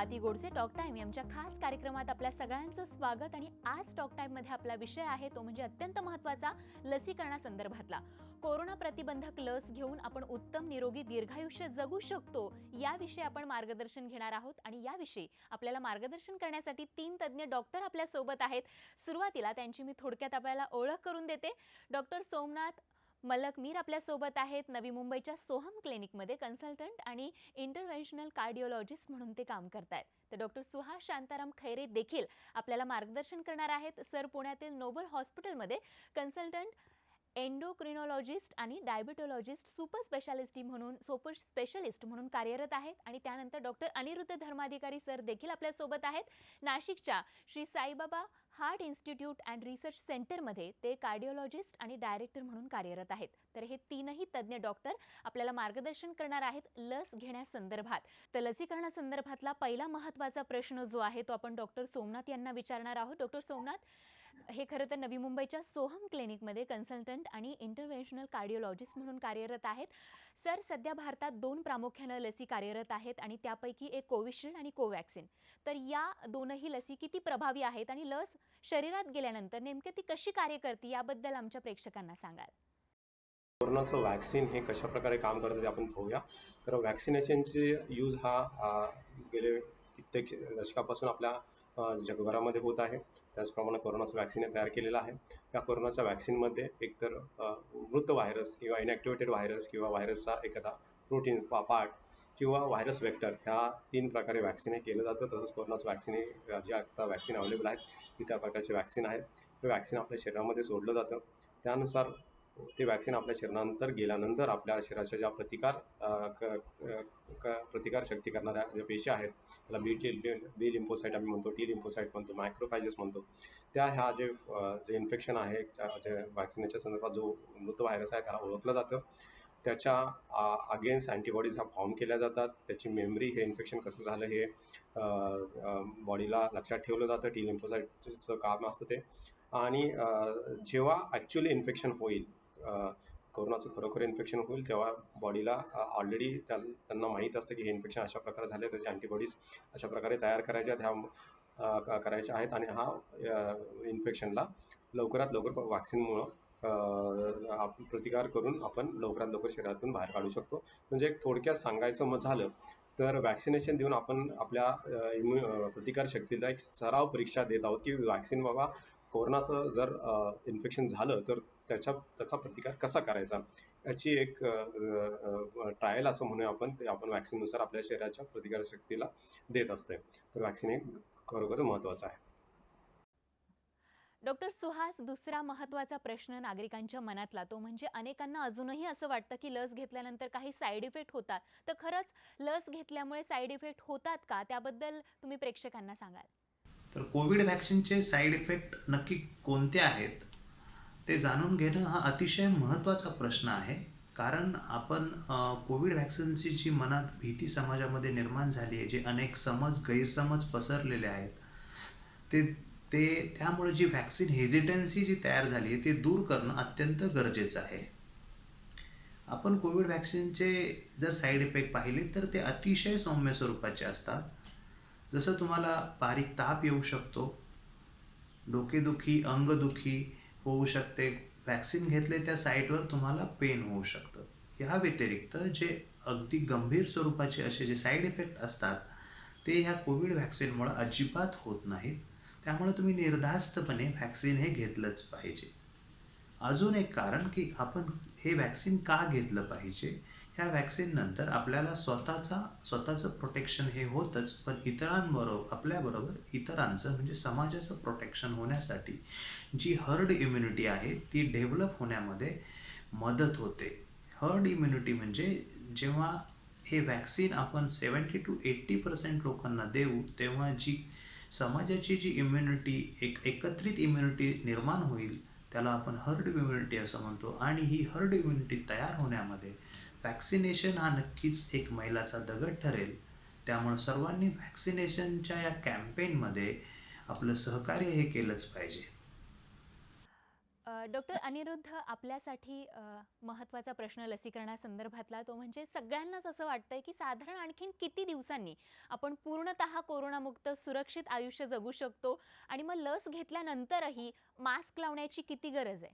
Swati Godse talk time यांच्या खास कार्यक्रमात आपल्या सगळ्यांचं स्वागत। आणि आज टॉक टाइम मध्ये आपला विषय आहे तो म्हणजे अत्यंत महत्त्वाचा लसीकरणासंदर्भातला। कोरोना प्रतिबंधक लस घेऊन आपण उत्तम निरोगी दीर्घायुष्य जगू शकतो याविषयी आपण मार्गदर्शन घेणार आहोत। आणि याविषयी आपल्याला मार्गदर्शन करण्यासाठी 3 तज्ञ डॉक्टर आपल्या सोबत आहेत। सुरुवातीला त्यांची मी थोडक्यात आपल्याला ओळख करून देते। डॉक्टर सोमनाथ मलक मीर आपल्या सोबत आहेत। नवी मुंबईच्या सोहम क्लिनिकमध्ये कन्सल्टंट आणि इंटरव्हेन्शनल कार्डिओलॉजिस्ट म्हणून ते काम करतात। तर डॉक्टर सुहास शांताराम खैरे देखील आपल्याला मार्गदर्शन करणार आहेत। सर पुण्यातील नोबल हॉस्पिटलमध्ये कन्सल्टंट एंडोक्रिनोलॉजिस्ट आणि डायबिटोलॉजिस्ट सुपर स्पेशलिस्ट म्हणून कार्यरत आहेत। आणि त्यानंतर डॉक्टर अनिरुद्ध धर्माधिकारी सर देखील आपल्या सोबत आहेत। नाशिकच्या Shri Saibaba heart institute and research सेंटरमध्ये ते कार्डिओलॉजिस्ट आणि डायरेक्टर म्हणून कार्यरत आहेत। तर हे तीनही तज्ञ डॉक्टर आपल्याला मार्गदर्शन करणार आहेत लस घेण्यासंदर्भात। तर लसीकरणासंदर्भातला पहिला महत्त्वाचा प्रश्न जो आहे तो आपण डॉक्टर सोमनाथ यांना विचारणार आहोत। डॉक्टर सोमनाथ, हे खरं तर नवी मुंबईच्या सोहम क्लिनिकमध्ये कन्सल्टंट आणि इंटरव्हेन्शनल कार्डिओलॉजिस्ट म्हणून कार्यरत आहेत। सर, सध्या भारतात 2 प्रामुख्याने लसी कार्यरत आहेत आणि त्यापैकी एक कोविशिल्ड आणि कोवॅक्सिन। तर या दोनही लसी किती प्रभावी आहेत आणि लस शरीरात गेल्यानंतर नेमकी ती कशी कार्य करते याबद्दल आमच्या प्रेक्षकांना सांगाल? कोरोनाचं वॅक्सिन हे कशाप्रकारे काम करतं ते आपण पाहूया। तर वॅक्सिनेशनचे यूज गेले कित्येक दशकापासून आपल्या जगभरामध्ये होत आहे। त्याचप्रमाणे कोरोनाचं वॅक्सिन तयार केलेलं आहे। या कोरोनाच्या वॅक्सिनमध्ये एकतर मृत व्हायरस किंवा इनॅक्टिवेटेड व्हायरस किंवा व्हायरसचा एखादा प्रोटीन पार्ट किंवा व्हायरस वेक्टर ह्या 3 प्रकारे वॅक्सिन हे केलं जातं। तसंच कोरोनाचं वॅक्सिन हे जे आता वॅक्सिन अवेलेबल आहेत ती त्या प्रकारचे वॅक्सिन आहेत। हे वॅक्सिन आपल्या शरीरामध्ये सोडलं जातं। त्यानुसार ते वॅक्सिन आपल्या शरीरानंतर गेल्यानंतर आपल्या शरीराच्या ज्या प्रतिकार शक्ती करणाऱ्या ज्या पेशी आहेत, त्याला बी लिम्फोसाईट आम्ही म्हणतो, टी लिम्फोसाईट म्हणतो, मायक्रोफॅजेस म्हणतो, त्या ह्या जे इन्फेक्शन आहे जे वॅक्सिनेच्या संदर्भात जो मृत व्हायरस आहे त्याला ओळखलं जातं। त्याच्या अगेन्स्ट अँटीबॉडीज ह्या फॉर्म केल्या जातात। त्याची मेमरी हे इन्फेक्शन कसं झालं हे बॉडीला लक्षात ठेवलं जातं। टी लिम्फोसाईटचं काम असतं ते। आणि जेव्हा ॲक्च्युअली इन्फेक्शन होईल, कोरोनाचं खरोखर इन्फेक्शन होईल, तेव्हा बॉडीला ऑलरेडी त्यांना माहीत असतं की हे इन्फेक्शन अशा प्रकारे झाले, त्याचे अँटीबॉडीज अशा प्रकारे तयार करायच्या आहेत आणि इन्फेक्शनला लवकरात लवकर वॅक्सिनमुळं प्रतिकार करून आपण लवकरात लवकर शरीरातून बाहेर काढू शकतो। म्हणजे एक थोडक्यात सांगायचं झालं तर वॅक्सिनेशन देऊन आपण आपल्या प्रतिकारशक्तीला एक सराव परीक्षा देत आहोत की वॅक्सिन बाबा कोरोनाचं जर इन्फेक्शन झालं तर त्याचा प्रतिकार कसा करायचा याची एक ट्रायल असं म्हणूया आपण। ते आपण वॅक्सिननुसार आपल्या शरीराच्या प्रतिकारशक्तीला देत असते। तर वॅक्सिन हे खरोखर महत्त्वाचं आहे। डॉक्टर सुहास, दुसरा महत्त्वाचा प्रश्न नागरिकांच्या मनातला तो म्हणजे अनेकांना अजूनही असं वाटतं की लस घेतल्यानंतर काही साईड इफेक्ट होतात। तर खरंच लस घेतल्यामुळे साईड इफेक्ट होतात का? त्याबद्दल तुम्ही प्रेक्षकांना सांगाल? तर कोविड वॅक्सिनचे साईड इफेक्ट नक्की कोणते आहेत ते जाणून घेणं हा अतिशय महत्त्वाचा प्रश्न आहे। कारण आपण कोविड वॅक्सिनची जी मनात भीती समाजामध्ये निर्माण झाली आहे, जे अनेक गैरसमज पसरलेले आहेत, त्यामुळे जी वॅक्सिन हेजिटन्सी जी तयार झाली आहे ते दूर करणं अत्यंत गरजेचं आहे। आपण कोविड वॅक्सिनचे जर साईड इफेक्ट पाहिले तर ते अतिशय सौम्य स्वरूपाचे असतात। जसं तुम्हाला बारीक ताप येऊ शकतो, डोकेदुखी, अंगदुखी होऊ शकते, वॅक्सिन घेतले त्या साईटवर तुम्हाला पेन होऊ शकतं। ह्या व्यतिरिक्त जे अगदी गंभीर स्वरूपाचे असे जे साईड इफेक्ट असतात ते ह्या कोविड वॅक्सिनमुळे अजिबात होत नाहीत। त्यामुळे तुम्ही निर्धास्तपणे वॅक्सिन हे घेतलंच पाहिजे। अजून एक कारण की आपण हे वॅक्सिन का घेतलं पाहिजे, ह्या वॅक्सिन नंतर आपल्याला स्वतःचं प्रोटेक्शन हे होतंच, पण आपल्याबरोबर इतरांचं म्हणजे समाजाचं प्रोटेक्शन होण्यासाठी जी हर्ड इम्युनिटी आहे ती डेव्हलप होण्यामध्ये मदत होते। हर्ड इम्युनिटी म्हणजे जेव्हा हे वॅक्सिन आपण 70 to 80% लोकांना देऊ तेव्हा जी समाजाची जी इम्युनिटी एकत्रित इम्युनिटी निर्माण होईल त्याला आपण हर्ड इम्युनिटी असं म्हणतो। आणि ही हर्ड इम्युनिटी तयार होण्यामध्ये वॅक्सिनेशन हा नक्कीच एक मैलाचा दगड ठरेल। त्यामुळे सर्वांनी वॅक्सिनेशनच्या या कॅम्पेनमध्ये आपलं सहकार्य हे केलंच पाहिजे। डॉक्टर अनिरुद्ध, आपल्यासाठी महत्त्वाचा प्रश्न लसीकरणासंदर्भातला तो म्हणजे सगळ्यांनाच असं वाटतंय की साधारण आणखीन किती दिवसांनी आपण पूर्णतः कोरोनामुक्त सुरक्षित आयुष्य जगू शकतो आणि मग लस घेतल्यानंतरही मास्क लावण्याची किती गरज आहे?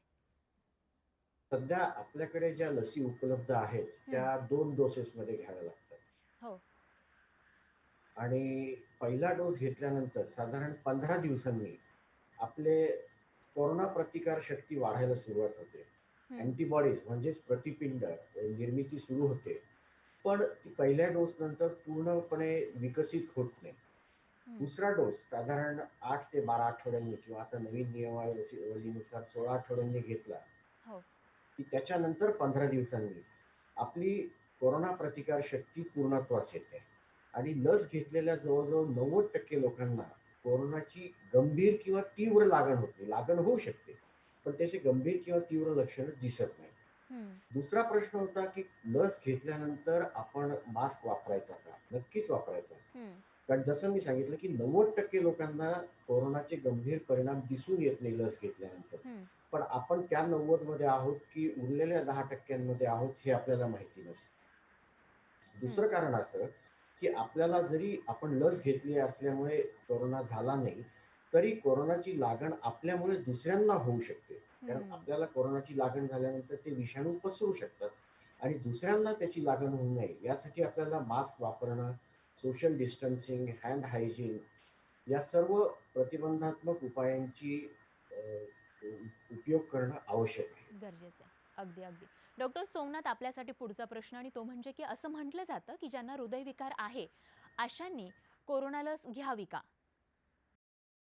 सध्या आपल्याकडे ज्या लसी उपलब्ध आहेत हं. त्या 2 डोसेसमध्ये घ्याव्या लागतात हो. आणि पहिला डोस घेतल्यानंतर साधारण 15 दिवसांनी आपले कोरोना प्रतिकार शक्ती वाढायला सुरुवात होते. हं. अँटीबॉडीज म्हणजेच प्रतिपिंड निर्मिती सुरू होते. पण ती पहिल्या डोस नंतर पूर्णपणे विकसित होत नाही. हं. दुसरा डोस साधारण 8 ते 12 आठवड्यांनी किंवा आता नवीन नियमावलीनुसार 16 आठवड्यांनी घेतला हो. की त्याच्यानंतर 15 दिवसांनी आपली कोरोना प्रतिकार शक्ती पूर्णत्वास येते आणि लस घेतलेल्या जवळजवळ 90% लोकांना कोरोनाची गंभीर किंवा तीव्र लागण होत नाही. लागण होऊ शकते, पण त्याचे गंभीर किंवा तीव्र लक्षणं दिसत नाही. हं. दुसरा प्रश्न होता की लस घेतल्यानंतर आपण मास्क वापरायचा का? नक्कीच वापरायचा. हं. कारण जसं मी सांगितलं की 90% लोकांना कोरोनाचे गंभीर परिणाम दिसून येत नाही लस घेतल्यानंतर. हं. पण आपण त्या 90 मध्ये आहोत की उरलेल्या 10% आहोत हे आपल्याला माहिती नसतं. दुसरं कारण असं की आपल्याला जरी आपण लस घेतली असल्यामुळे कोरोना झाला नाही, तरी कोरोनाची लागण आपल्यामुळे दुसऱ्यांना होऊ शकते. कारण हं. आपल्याला कोरोनाची लागण झाल्यानंतर ते विषाणू पसरू शकतात आणि दुसऱ्यांना त्याची लागण होऊ नये यासाठी आपल्याला मास्क वापरणं, सोशल डिस्टन्सिंग, हँड हायजीन या सर्व प्रतिबंधात्मक उपायांची अ, उपयोग करणं आवश्यक आहे. गरजेचं आहे. अगदी, अगदी. डॉक्टर सोमनाथ, आपल्यासाठी पुढचा प्रश्न आणि तो म्हणजे की असं म्हटलं जातं की ज्यांना हृदयविकार आहे, अशांनी कोरोना लस घ्यावी का?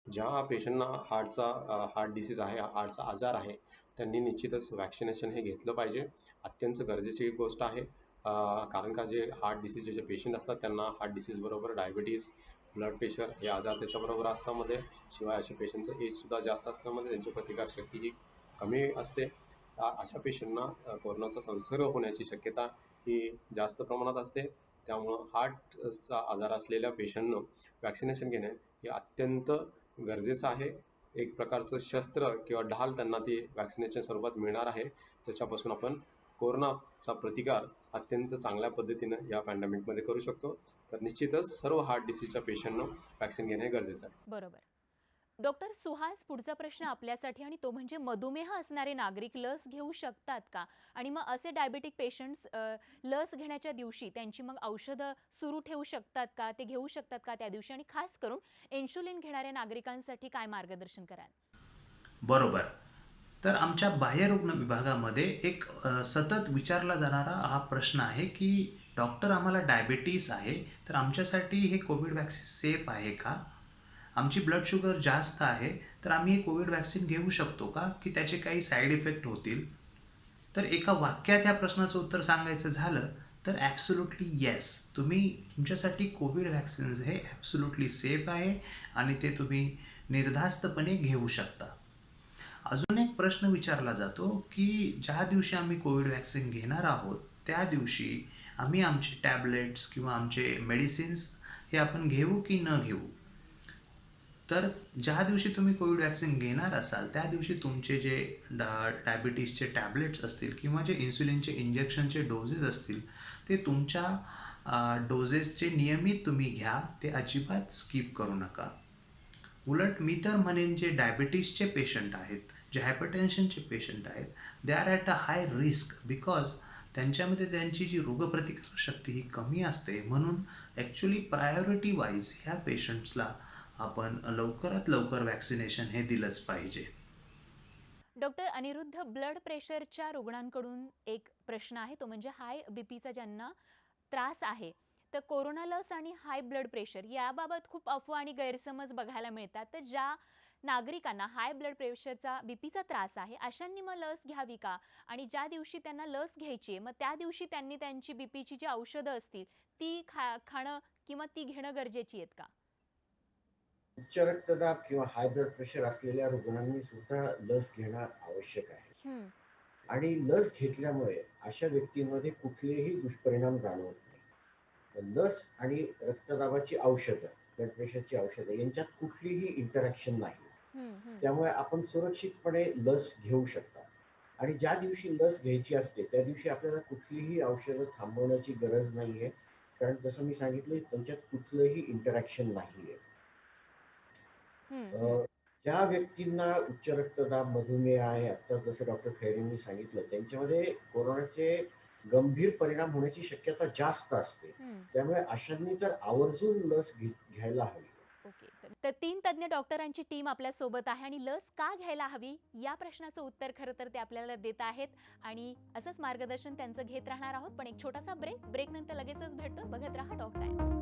ज्या पेशंटना हार्ट डिसीज आहे, हार्टचा आजार आहे, त्यांनी निश्चितच वॅक्सिनेशन हे घेतलं पाहिजे. अत्यंत गरजेची एक गोष्ट आहे. कारण का जे हार्ट डिसीजचे जे पेशंट असतात त्यांना हार्ट डिसीजबरोबर डायबिटीज, ब्लड प्रेशर हे आजार त्याच्याबरोबर असल्यामध्ये शिवाय अशा पेशंटचं एजसुद्धा जास्त असल्यामुळे त्यांची प्रतिकारशक्ती ही कमी असते. अशा पेशंटना कोरोनाचा संसर्ग होण्याची शक्यता ही जास्त प्रमाणात असते. त्यामुळं हार्टचा आजार असलेल्या पेशंटनं वॅक्सिनेशन घेणे हे अत्यंत गरजेचं आहे. एक प्रकारचं शस्त्र किंवा ढाल त्यांना ती वॅक्सिनेशन स्वरूपात मिळणार आहे. त्याच्यापासून आपण कोरोनाचा प्रतिकार अत्यंत चांगल्या पद्धतीनं या पॅन्डेमिकमध्ये करू शकतो. तर निश्चितच सर्व हार्ट डिसीजच्या पेशंटनं वॅक्सिन घेणे गरजेचं आहे. बरोबर. डॉक्टर सुहास, पुढचा प्रश्न आपल्यासाठी आणि तो म्हणजे मधुमेह असणारे नागरिक लस घेऊ शकतात का? आणि मग असे डायबिटिक पेशंट्स लस घेण्याच्या दिवशी त्यांची मग औषधं सुरू ठेवू शकतात का? ते घेऊ शकतात का त्या दिवशी? आणि खास करून इन्शुलिन घेणाऱ्या नागरिकांसाठी काय मार्गदर्शन कराल? बरोबर. तर आमच्या बाह्यरुग्ण विभागामध्ये एक सतत विचारला जाणारा हा प्रश्न आहे की डॉक्टर, आम्हाला डायबिटीस आहे, तर आमच्यासाठी हे कोविड वॅक्सिन सेफ आहे का? आमची ब्लड शुगर जास्त आहे, तर आम्ही हे कोविड वॅक्सिन घेऊ शकतो का? की त्याचे काही साईड इफेक्ट होतील? तर एका वाक्यात ह्या प्रश्नाचं उत्तर सांगायचं झालं तर ॲब्सोल्युटली येस. तुमच्यासाठी कोविड वॅक्सिन्स हे ॲब्सोल्युटली सेफ आहे आणि ते तुम्ही निर्धास्तपणे घेऊ शकता. अजून एक प्रश्न विचारला जातो की ज्या दिवशी आम्ही कोविड वॅक्सिन घेणार आहोत त्या दिवशी आम्ही आमचे टॅबलेट्स किंवा आमचे मेडिसिन्स हे आपण घेऊ की न घेऊ. तर ज्या दिवशी तुम्ही कोविड वॅक्सिन घेणार असाल त्या दिवशी तुमचे जे डायबिटीसचे टॅबलेट्स असतील किंवा जे इन्सुलिनचे इंजेक्शनचे डोजेस असतील ते तुमच्या डोजेसचे नियमित तुम्ही घ्या. ते अजिबात स्किप करू नका. उलट मी तर म्हणेन जे डायबिटीसचे पेशंट आहेत, जे हायपरटेन्शनचे पेशंट आहेत, they are at a high risk because त्यांच्यामध्ये त्यांची जी रोगप्रतिकारक शक्ती ही कमी असते. म्हणून ॲक्च्युली प्रायोरिटी वाईज ह्या पेशंट्सला आपण लवकरात लवकर वॅक्सिनेशन हे दिलंच पाहिजे. डॉक्टर अनिरुद्ध, ब्लड प्रेशरच्या रुग्णांकडून एक प्रश्न आहे, तो म्हणजे हाय बीपीचा ज्यांना त्रास आहे, तर कोरोना लस आणि हाय ब्लड प्रेशर याबाबत खूप अफवा आणि गैरसमज बघायला मिळतात. तर ज्या नागरिकांना हाय ब्लड प्रेशरचा बीपीचा त्रास आहे अशांनी मग लस घ्यावी का? आणि ज्या दिवशी त्यांना लस घ्यायची आहे मग त्या दिवशी त्यांनी त्यांची बीपीची जी औषधं असतील ती खाणं किंवा ती घेणं गरजेची आहेत का? उच्च रक्तदाब किंवा हाय ब्लड प्रेशर असलेल्या रुग्णांनी सुद्धा लस घेणं आवश्यक आहे. हं. आणि लस घेतल्यामुळे अशा व्यक्तींमध्ये कुठलेही दुष्परिणाम जाणवत नाही. लस आणि रक्तदाबाची औषधं, ब्लड प्रेशरची औषधं यांच्यात कुठलीही इंटरॅक्शन नाही. त्यामुळे आपण सुरक्षितपणे लस घेऊ शकता. आणि ज्या दिवशी लस घ्यायची असते त्या दिवशी आपल्याला कुठलीही औषधं थांबवण्याची गरज नाहीये. कारण जसं मी सांगितलं त्यांच्यात कुठलंही इंटरॅक्शन नाहीये. अ, ज्या व्यक्तींना उच्च रक्तदाब, मधुमेह आहे, आता जसं डॉक्टर खैरेंनी सांगितलं, त्यांच्यामध्ये कोरोनाचे गंभीर परिणाम होण्याची शक्यता जास्त असते. त्यामुळे अशांनी तर आवर्जून लस घ्यायला हवी. ओके. तर 3 तज्ञ डॉक्टरांची टीम आपल्यासोबत आहे आणि लस का घ्यायला हवी या प्रश्नाचं उत्तर खरं तर ते आपल्याला देत आहेत आणि असंच मार्गदर्शन त्यांचं घेत राहणार आहोत. पण एक छोटासा ब्रेकनंतर लगेचच भेटतो. बघत राहा टॉक टाईम.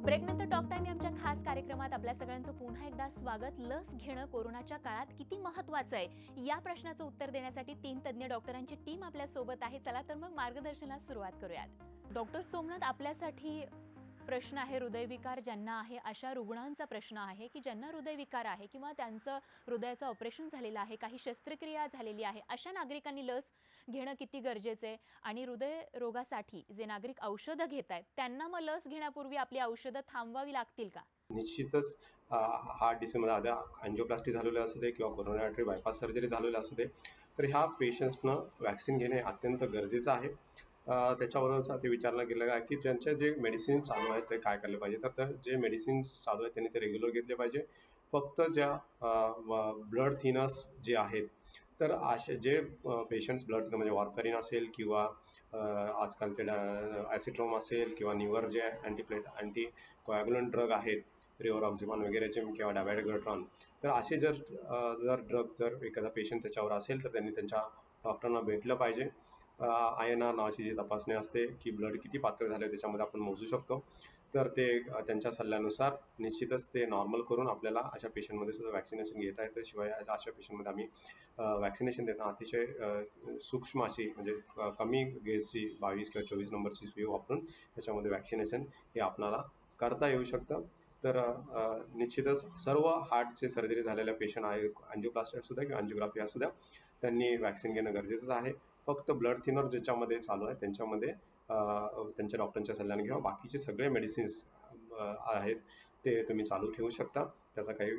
ब्रेकनंतर टॉक टाइम या आमच्या खास कार्यक्रमात आपल्या सगळ्यांचं पुन्हा एकदा स्वागत. लस घेणं कोरोनाच्या काळात किती महत्त्वाचं आहे या प्रश्नाचं उत्तर देण्यासाठी 3 तज्ञ डॉक्टरांची टीम आपल्या सोबत आहे. चला तर मग मार्गदर्शनाला सुरुवात करूयात. डॉक्टर सोमनाथ, आपल्यासाठी प्रश्न आहे हृदयविकार ज्यांना आहे अशा रुग्णांचा प्रश्न आहे की ज्यांना हृदयविकार आहे किंवा त्यांचं हृदयाचं ऑपरेशन झालेलं आहे, काही शस्त्रक्रिया झालेली आहे, अशा नागरिकांनी लस घेणं किती गरजेचं आहे आणि हृदय रोगासाठी जे नागरिक औषधं घेत आहेत त्यांना मग लस घेण्यापूर्वी आपली औषधं थांबवावी लागतील का? निश्चितच हार्ट डिसीजमध्ये आधी अँजिओप्लास्टी झालेलं असू दे किंवा कोरोनरी आर्टरी बायपास सर्जरी झालेली असू दे, तर ह्या पेशंट्सनं वॅक्सिन घेणे अत्यंत गरजेचं आहे. त्याच्यावरूनच ते विचारलं गेलं आहे की ज्यांचे जे मेडिसिन चालू आहेत ते काय केलं पाहिजे. तर जे मेडिसिन्स चालू आहेत त्यांनी ते रेग्युलर घेतले पाहिजे. फक्त ज्या ब्लड थिनर्स जे आहेत, तर असे जे पेशंट्स ब्लड थिनर म्हणजे वॉरफॅरिन असेल किंवा आजकालचे ॲसिट्रोम असेल किंवा निवर जे अँटी कोॲग्युलंट ड्रग आहेत, रिओरॉक्झिमॉन वगैरेचे किंवा डायबॅटिग्लोट्रॉन, तर असे जर ड्रग जर एखादा पेशंट त्याच्यावर असेल तर त्यांनी त्यांच्या डॉक्टरांना भेटलं पाहिजे. INR नावाची जी तपासणी असते की ब्लड किती पातळ झाले त्याच्यामध्ये आपण मोजू शकतो. तर ते त्यांच्या सल्ल्यानुसार निश्चितच ते नॉर्मल करून आपल्याला अशा पेशंटमध्ये सुद्धा वॅक्सिनेशन घेता येतं. शिवाय अशा पेशंटमध्ये आम्ही वॅक्सिनेशन देताना अतिशय सूक्ष्म अशी म्हणजे कमी गेजची 22 किंवा 24 नंबरची सुई वापरून त्याच्यामध्ये वॅक्सिनेशन हे आपणाला करता येऊ शकतं. तर निश्चितच सर्व हार्टचे सर्जरी झालेल्या पेशंट आहे, अँजिओप्लास्टी असू द्या किंवा अँजिओग्राफी असू द्या, त्यांनी वॅक्सिन घेणं गरजेचंच आहे. फक्त ब्लड थिनर ज्याच्यामध्ये चालू आहे त्यांच्यामध्ये त्यांच्या डॉक्टरांच्या सल्ल्याने घ्यावं. बाकीचे सगळे मेडिसिन्स आहेत ते तुम्ही चालू ठेवू शकता. त्याचा काही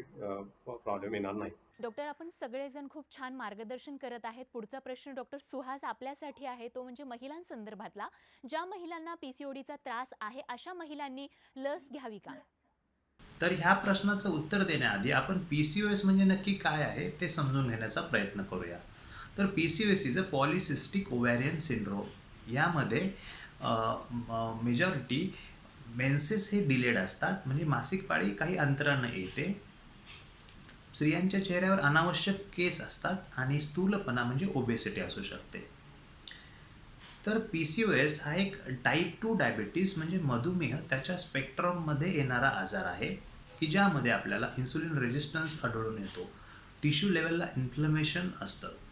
प्रॉब्लेम येणार नाही. डॉक्टर, आपण सगळेजण खूप छान मार्गदर्शन करत आहेत. पुढचा प्रश्न डॉक्टर सुहास आपल्यासाठी आहे, तो म्हणजे महिलांसंदर्भातला. ज्या महिलांना PCODचा त्रास आहे अशा महिलांनी लस घ्यावी का? तर ह्या प्रश्नाचं उत्तर देण्याआधी आपण PCOS म्हणजे नक्की काय आहे ते समजून घेण्याचा प्रयत्न करूया. तर PCOS is a polycystic ovarian syndrome. यामध्ये मेजॉरिटी मेन्सेस हे डिलेड असतात, म्हणजे मासिक पाळी काही अंतरानं येते. स्त्रियांच्या चेहऱ्यावर अनावश्यक केस असतात आणि स्थूलपणा म्हणजे ओबेसिटी असू शकते. तर PCOS हा एक टाईप 2 डायबिटीस म्हणजे मधुमेह त्याच्या स्पेक्ट्रममध्ये येणारा आजार आहे की ज्यामध्ये आपल्याला इन्सुलिन रेजिस्टन्स आढळून येतो, टिश्यू लेवलला इन्फ्लमेशन असतं.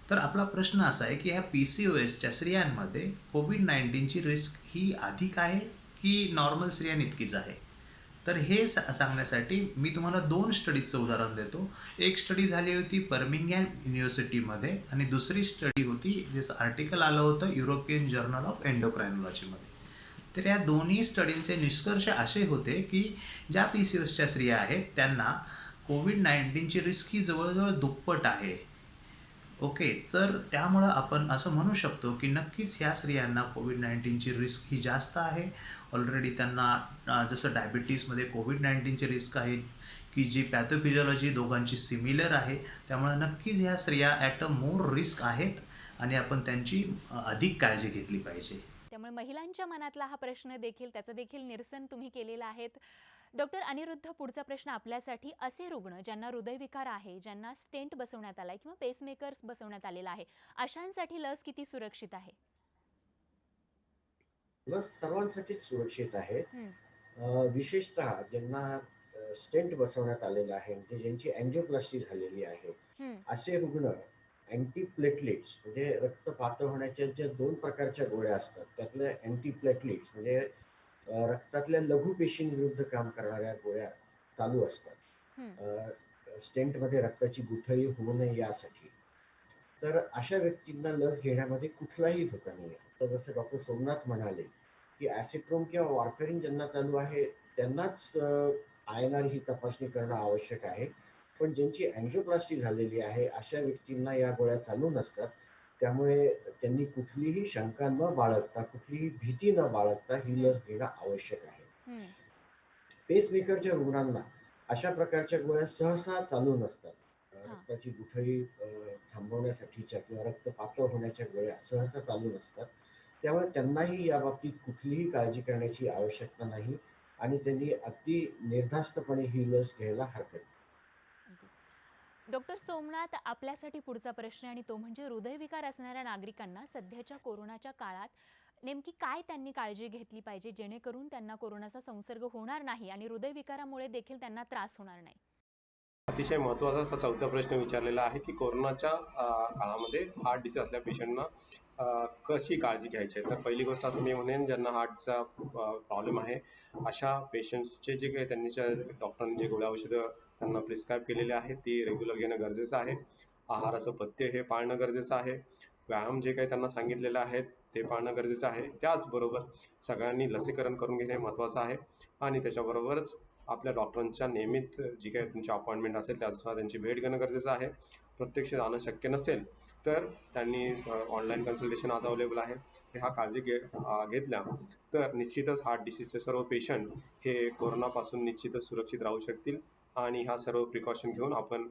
तर आपला प्रश्न असा आहे की ह्या PCOSच्या स्त्रियांमध्ये कोविड-19ची रिस्क ही अधिक आहे की नॉर्मल स्त्रियांइतकीच आहे. तर हे सांगण्यासाठी मी तुम्हाला 2 स्टडीजचं उदाहरण देतो. एक स्टडी झाली होती बर्मिंगहॅम युनिव्हर्सिटीमध्ये आणि दुसरी स्टडी होती जसं आर्टिकल आलं होतं युरोपियन जर्नल ऑफ एंडोक्रायनॉलॉजीमध्ये. तर या दोन्ही स्टडींचे निष्कर्ष असे होते की ज्या PCOSच्या स्त्रिया आहेत त्यांना कोविड-19ची रिस्क ही जवळजवळ दुप्पट आहे. ओके, तर त्यामुळं आपण असं म्हणू शकतो की नक्कीच ह्या स्त्रियांना कोविड-19ची रिस्क ही जास्त आहे. ऑलरेडी त्यांना जसं डायबिटीसमध्ये कोविड-19ची रिस्क आहे की जी पॅथोफिजिओलॉजी दोघांची सिमिलर आहे. त्यामुळे नक्कीच ह्या स्त्रिया ॲट अ मोर रिस्क आहेत आणि आपण त्यांची अधिक काळजी घेतली पाहिजे. त्यामुळे महिलांच्या मनातला हा प्रश्न देखील त्याचं देखील निरसन तुम्ही केलेलं आहे. डॉक्टर अनिरुद्ध, पुढचा प्रश्न आपल्यासाठी. असे रुग्ण ज्यांना हृदयविकार आहे, ज्यांना स्टेंट बसवण्यात आलाय किंवा पेसमेकर्स बसवण्यात आलेला आहे, अशांसाठी लस किती सुरक्षित आहे? लस सर्वांसाठीच सुरक्षित आहे. हं, विशेषतः ज्यांना स्टेंट बसवण्यात आलेला आहे, म्हणजे ज्यांची अँजिओप्लास्टी झालेली आहे, हं, असे रुग्ण अँटीप्लेटलेट्स म्हणजे रक्त पातळ होण्याच्या ज्या 2 प्रकारच्या गोळ्या असतात त्यातल्या अँटीप्लेटलेट्स म्हणजे रक्तातल्या लघु पेशींविरुद्ध काम करणाऱ्या गोळ्या चालू असतात. हं. स्टेंटमध्ये रक्ताची गुठळी होऊ नये यासाठी. तर अशा व्यक्तींना लस घेण्यामध्ये कुठलाही धोका नाही. आता जसं डॉक्टर सोमनाथ म्हणाले, की ॲसिट्रोम किंवा वॉर्फेरिन ज्यांना चालू आहे त्यांनाच INR ही तपासणी करणं आवश्यक आहे. पण ज्यांची अँजिओप्लास्टी झालेली आहे अशा व्यक्तींना या गोळ्या चालू नसतात. त्यामुळे त्यांनी कुठलीही शंका न बाळगता, कुठलीही भीती न बाळगता ही लस घेणं आवश्यक आहे. हं. पेसमेकरच्या रुग्णांना अशा प्रकारच्या गोळ्या सहसा चालू नसतात. हां. रक्ताची गुठळी थांबवण्यासाठीच्या किंवा रक्त पातळ होण्याच्या गोळ्या सहसा चालू नसतात. त्यामुळे त्यांनाही याबाबतीत कुठलीही काळजी करण्याची आवश्यकता नाही आणि त्यांनी अगदी निर्धास्तपणे ही लस घ्यायला हरकत नाही. अगदी. डॉक्टर सोमनाथ, आपल्यासाठी पुढचा प्रश्न आणि तो म्हणजे हृदयविकार असणाऱ्या नागरिकांना सध्याच्या कोरोनाच्या काळात नेमकी काय त्यांनी काळजी घेतली पाहिजे जेणेकरून त्यांना कोरोनाचा संसर्ग होणार नाही आणि हृदयविकारामुळे देखील त्यांना त्रास होणार नाही? अतिशय महत्त्वाचा असा चौथा प्रश्न विचारलेला आहे की कोरोनाच्या काळामध्ये हार्ट डिसीज असलेल्या पेशंटना कशी काळजी घ्यायची आहे. तर पहिली गोष्ट असं मी म्हणेन, ज्यांना हार्टचा प्रॉब्लेम आहे अशा पेशंट्सचे जे काही त्यांनी डॉक्टरांनी जे गोळ्या औषधं त्यांना प्रिस्क्राईब केलेले आहेत ती रेग्युलर घेणं गरजेचं आहे. आहाराचं पथ्य हे पाळणं गरजेचं आहे. व्यायाम जे काही त्यांना सांगितलेलं आहे ते पाळणं गरजेचं आहे. त्याचबरोबर सगळ्यांनी लसीकरण करून घेणे महत्त्वाचं आहे आणि त्याच्याबरोबरच आपल्या डॉक्टरांच्या नियमित जी काही तुमची अपॉइंटमेंट असेल त्यानुसार त्यांची भेट घेणं गरजेचं आहे. प्रत्यक्ष जाणं शक्य नसेल तर त्यांनी ऑनलाईन कन्सल्टेशन आज अवेलेबल आहे. तर ह्या काळजी घेतल्या तर निश्चितच हार्ट डिसीजचे सर्व पेशंट हे कोरोनापासून निश्चितच सुरक्षित राहू शकतील आणि ह्या सर्व प्रिकॉशन घेऊन आपण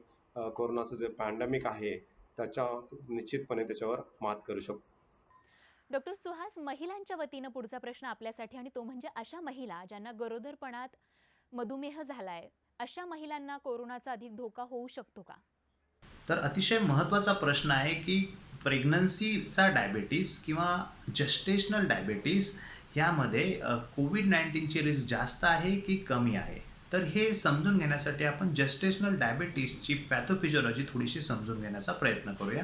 कोरोनाचं जे पॅन्डेमिक आहे निश्चितपणे त्याच्यावर मात करू शकतो. डॉक्टर सुहास, महिलांच्या वतीनं पुढचा प्रश्न आपल्यासाठी आणि तो म्हणजे अशा महिला ज्यांना गरोदरपणात मधुमेह झालाय, अशा महिलांना कोरोनाचा अधिक धोका होऊ शकतो का? तर अतिशय महत्त्वाचा प्रश्न आहे की प्रेग्नन्सीचा डायबिटीस किंवा जस्टेशनल डायबिटीस यामध्ये कोविड-19ची रिस्क जास्त आहे की कमी आहे. तर हे समजून घेण्यासाठी आपण जस्टेशनल डायबिटीसची पॅथोफिजिओलॉजी थोडीशी समजून घेण्याचा प्रयत्न करूया.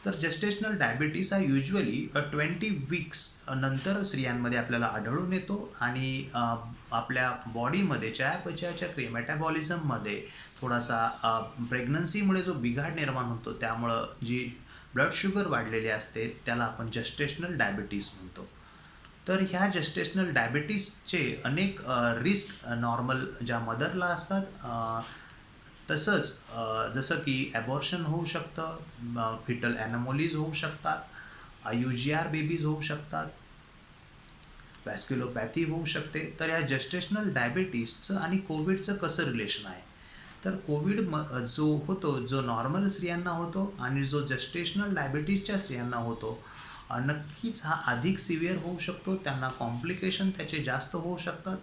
तर जस्टेशनल डायबिटीस हा युजली 20 वीक्स नंतर स्त्रियांमध्ये आपल्याला आढळून येतो आणि आपल्या बॉडीमध्ये चयापचयाच्या क्रिया मेटाबॉलिझममध्ये थोडासा प्रेग्नन्सीमुळे जो बिघाड निर्माण होतो त्यामुळं जी ब्लड शुगर वाढलेली असते त्याला आपण जस्टेशनल डायबिटीस म्हणतो. तर ह्या जस्टेशनल डायबिटीसचे अनेक रिस्क नॉर्मल ज्या मदरला असतात तसंच जसं की ॲबॉर्शन होऊ शकतं, फिटल ॲनोमोलीज होऊ शकतात, IUGR बेबीज होऊ शकतात, वॅस्क्युलोपॅथी होऊ शकते. तर या जस्टेशनल डायबिटीसचं आणि कोविडचं कसं रिलेशन आहे? तर कोविड जो होतो जो नॉर्मल स्त्रियांना होतो आणि जो जस्टेशनल डायबिटीसच्या स्त्रियांना होतो नक्कीच हा अधिक सिव्हिअर होऊ शकतो. त्यांना कॉम्प्लिकेशन त्याचे जास्त होऊ शकतात.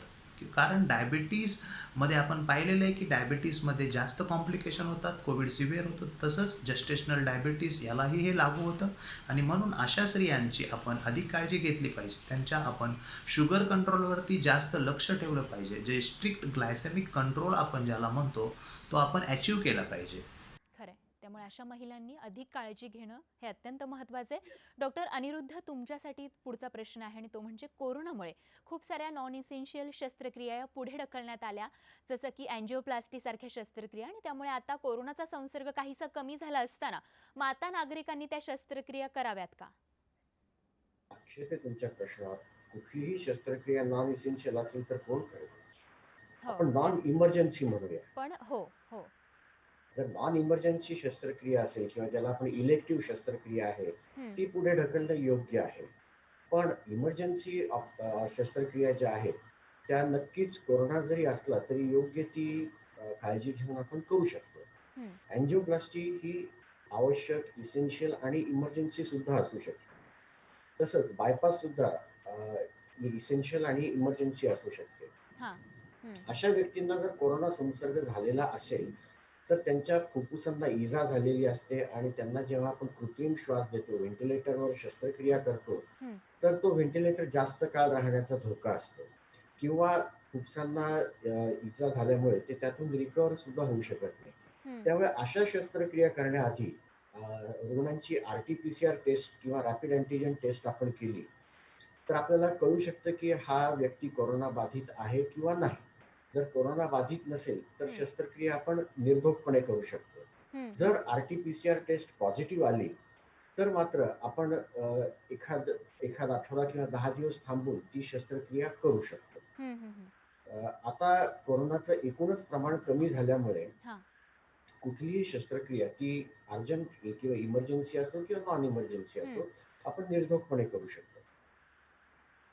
कारण डायबिटीसमध्ये आपण पाहिलेलं आहे की डायबिटीसमध्ये जास्त कॉम्प्लिकेशन होतात, कोविड सिव्हिअर होतं. तसंच जस्टेशनल डायबिटीस यालाही हे लागू होतं आणि म्हणून अशा स्त्रियांची आपण अधिक काळजी घेतली पाहिजे. त्यांच्या आपण शुगर कंट्रोलवरती जास्त लक्ष ठेवलं पाहिजे. जे स्ट्रिक्ट ग्लायसेमिक कंट्रोल आपण ज्याला म्हणतो तो आपण अचीव केला पाहिजे. खरंय. त्यामुळे अशा महिलांनी अधिक काळजी घेणं हे अत्यंत महत्त्वाचं आहे. डॉक्टर अनिरुद्ध, तुमच्यासाठी पुढचा प्रश्न आहे आणि तो म्हणजे कोरोनामुळे खूप साऱ्या नॉन इसेन्शियल शस्त्रक्रिया या पुढे ढकलण्यात आल्या, जसं की अँजिओप्लास्टी सारख्या शस्त्रक्रिया, आणि त्यामुळे आता कोरोनाचा संसर्ग काहीसा कमी झाला असताना माता नागरिकांनी त्या शस्त्रक्रिया कराव्यात का? आक्षेप आहे तुमच्या प्रश्नावर. कुठलीही शस्त्रक्रिया नॉन इसेन्शियल असेल तर कोण करेल? हो. आपण नॉन इमर्जन्सी म्हणूया. पण हो, हो. जर नॉन इमर्जन्सी शस्त्रक्रिया असेल किंवा ज्याला आपण इलेक्टिव्ह शस्त्रक्रिया आहे हं. ती पुढे ढकलणं योग्य आहे. पण इमर्जन्सी शस्त्रक्रिया ज्या आहेत त्या नक्कीच कोरोना जरी असला तरी योग्य ती काळजी घेऊन आपण करू शकतो. हं. अँजिओप्लास्टी ही आवश्यक, इसेन्शियल आणि इमर्जन्सी सुद्धा असू शकते. तसंच बायपास सुद्धा इसेन्शियल आणि इमर्जन्सी असू शकते. हां. हं. अशा व्यक्तींना जर कोरोना संसर्ग झालेला असेल तर त्यांच्या फुफ्फुसांना इजा झालेली असते आणि त्यांना जेव्हा आपण कृत्रिम श्वास देतो, व्हेंटिलेटरवर शस्त्रक्रिया करतो हं. तर तो व्हेंटिलेटर जास्त काळ राहण्याचा धोका असतो किंवा फुफ्फुसांना इजा झाल्यामुळे ते त्यातून रिकवर सुद्धा होऊ शकत नाही. हं. त्यामुळे अशा शस्त्रक्रिया करण्याआधी रुग्णांची RT-PCR टेस्ट किंवा रॅपिड अँटिजेन टेस्ट आपण केली तर आपल्याला कळू शकतं की हा व्यक्ती कोरोना बाधित आहे किंवा नाही. जर कोरोना बाधित नसेल तर हं. शस्त्रक्रिया आपण निर्धोकपणे करू शकतो. हं, जर RT-PCR टेस्ट पॉझिटिव्ह आली तर मात्र आपण एखाद आठवडा किंवा 10 दिवस थांबून ती शस्त्रक्रिया करू शकतो. हं, हं, हं. आता कोरोनाचं एकूणच प्रमाण कमी झाल्यामुळे हां. कुठलीही शस्त्रक्रिया ती अर्जंट किंवा इमर्जन्सी असो किंवा नॉन इमर्जन्सी हं. असो आपण निर्धोकपणे करू शकतो.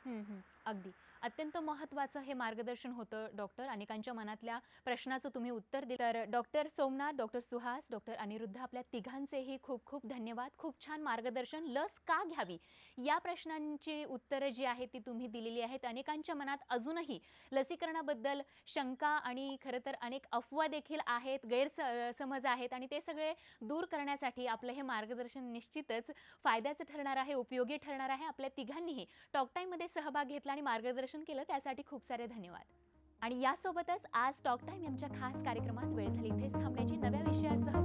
हं, हं. अगदी. अत्यंत महत्त्वाचं हे मार्गदर्शन होतं डॉक्टर. अनेकांच्या मनातल्या प्रश्नाचं तुम्ही उत्तर दिलं. तर doctor Somnath, doctor Suhas, doctor Aniruddha आपल्या तिघांचेही खूप खूप धन्यवाद. खूप छान मार्गदर्शन. लस का घ्यावी या प्रश्नांची उत्तरं जी आहेत ती तुम्ही दिलेली आहेत. अनेकांच्या मनात अजूनही लसीकरणाबद्दल शंका आणि खरं तर अनेक अफवा देखील आहेत, समज आहेत आणि ते सगळे दूर करण्यासाठी आपलं हे मार्गदर्शन निश्चितच फायद्याचं ठरणार आहे, उपयोगी ठरणार आहे. आपल्या तिघांनीही टॉक टाईममध्ये सहभाग घेतला आणि मार्गदर्शन केलं त्यासाठी खूप सारे धन्यवाद. आणि यासोबतच आज टॉक टाईम आमच्या खास कार्यक्रमात वेळ झाली इथेच थांबण्याची. नव्या विषयासह